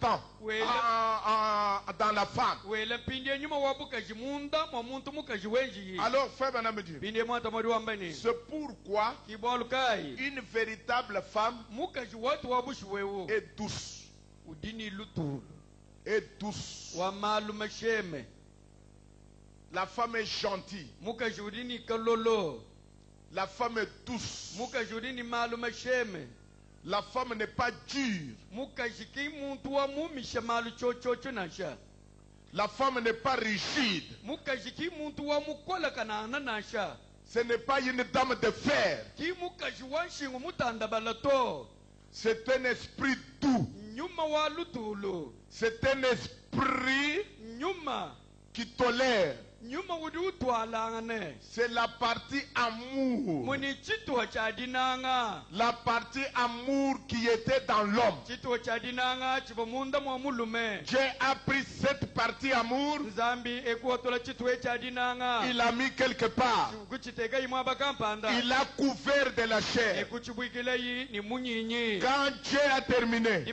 temps dans la femme. Alors, frère Branham dit, c'est pourquoi une véritable femme est douce. Est douce. La femme est gentille. La femme est douce. La femme n'est pas dure. La femme n'est pas rigide. Ce n'est pas une dame de fer. C'est un esprit doux. C'est un esprit qui tolère. C'est la partie amour. La partie amour qui était dans l'homme. Dieu a pris cette partie amour. Il a mis quelque part. Il a couvert de la chair. Quand Dieu a terminé,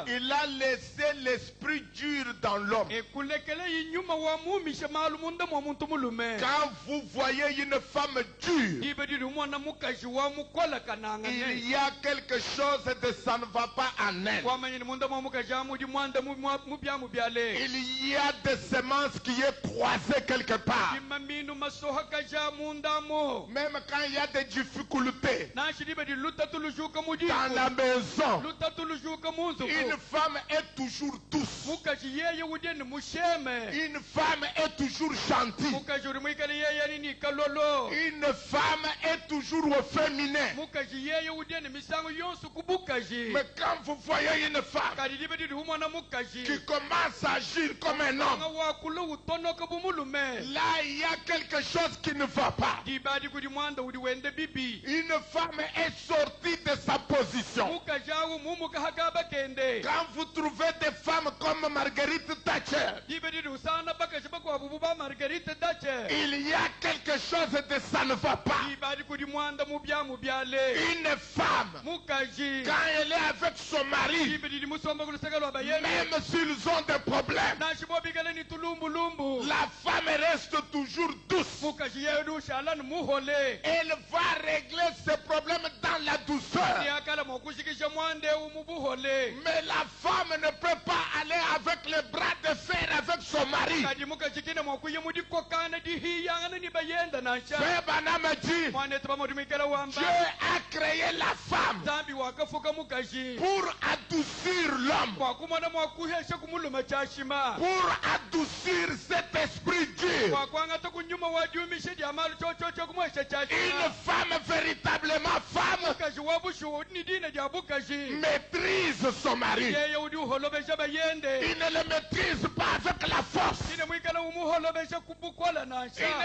il a laissé l'esprit dur dans l'homme. Quand vous voyez une femme dure, il y a quelque chose de ça ne va pas en elle. Il y a des semences qui est croisées quelque part. Même quand il y a des difficultés dans la maison, une femme est toujours douce. Une femme est toujours gentille. Une femme est toujours au féminin. Mais quand vous voyez une femme qui commence à agir comme un homme, là il y a quelque chose qui ne va pas. Une femme est sortie de sa position. Quand vous trouvez des femmes comme Marguerite Thatcher, il y a quelque chose de ça ne va pas. Une femme, quand elle est avec son mari, même s'ils ont des problèmes, la femme reste toujours douce. Elle va régler ses problèmes dans la douceur. Mais la femme ne peut pas aller avec les bras de fer avec son mari. Frère Branham dit, Dieu a créé la femme pour adoucir l'homme, pour adoucir cet esprit dur. Une femme véritablement femme maîtrise son mari. Il ne le maîtrise pas avec la force. Il ne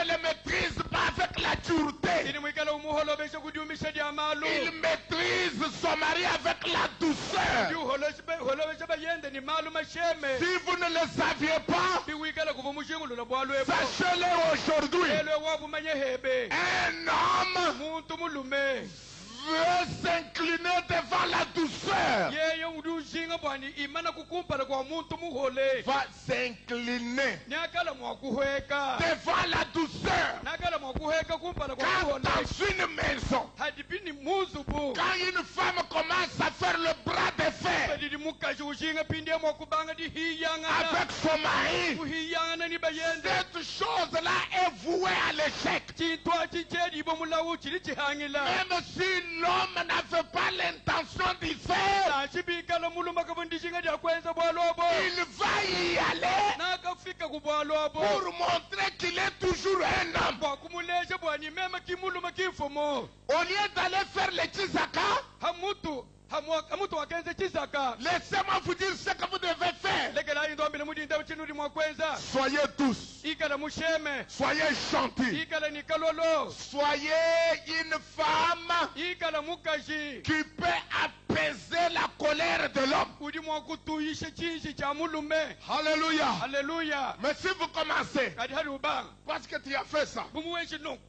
le maîtrise pas avec la dureté. Il maîtrise son mari avec la douceur. Si vous ne le saviez pas, sachez-le aujourd'hui. Un homme veut s'incliner devant la douceur. Va s'incliner devant la douceur. Quand dans une maison, quand une femme commence à faire le bras de fer avec son mari, cette chose-là est vouée à l'échec. Même si l'homme n'avait pas l'intention d'y faire, il va y aller pour montrer qu'il est toujours un homme. Au lieu d'aller faire les tizaka, laissez-moi vous dire ce que vous devez faire. Soyez douce. Soyez gentils. Soyez une femme qui peut apaiser la colère de l'homme. Alléluia. Alléluia. Mais si vous commencez, parce que tu as fait ça,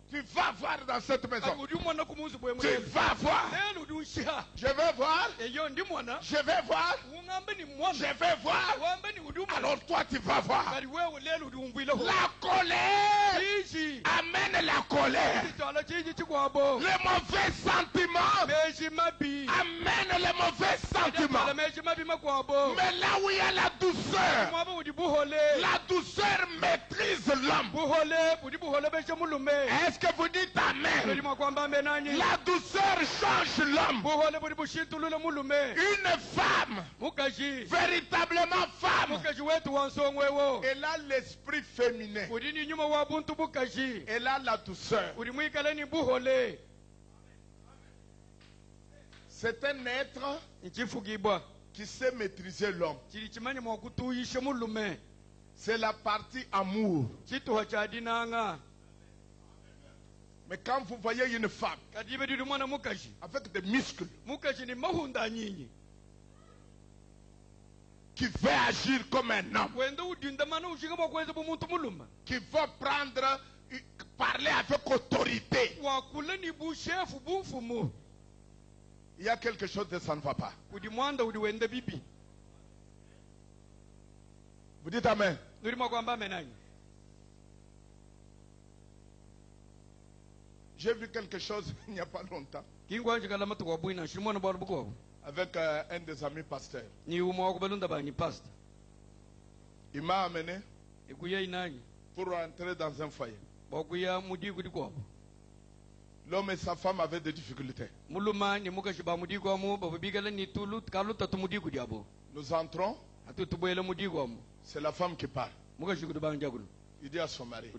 tu vas voir dans cette maison. Tu vas voir. Je vais voir. Je vais voir. Je vais voir. Alors toi tu vas voir. La colère amène la colère. Les mauvais sentiments amènent les mauvais sentiments. Mais là où il y a la douceur, la douceur maîtrise l'homme. Est-ce que vous dites amen? La douceur change l'homme. Une femme, véritablement femme, elle a l'esprit féminin. Elle a la douceur. C'est un être qui sait maîtriser l'homme. C'est la partie amour. Mais quand vous voyez une femme avec des muscles qui veut agir comme un homme, qui va parler avec autorité, il y a quelque chose de ça ne va pas. Vous dites amen. J'ai vu quelque chose il n'y a pas longtemps avec un des amis pasteurs. Il m'a amené pour entrer dans un foyer. L'homme et sa femme avaient des difficultés. Nous entrons. C'est la femme qui parle. Il dit à son mari,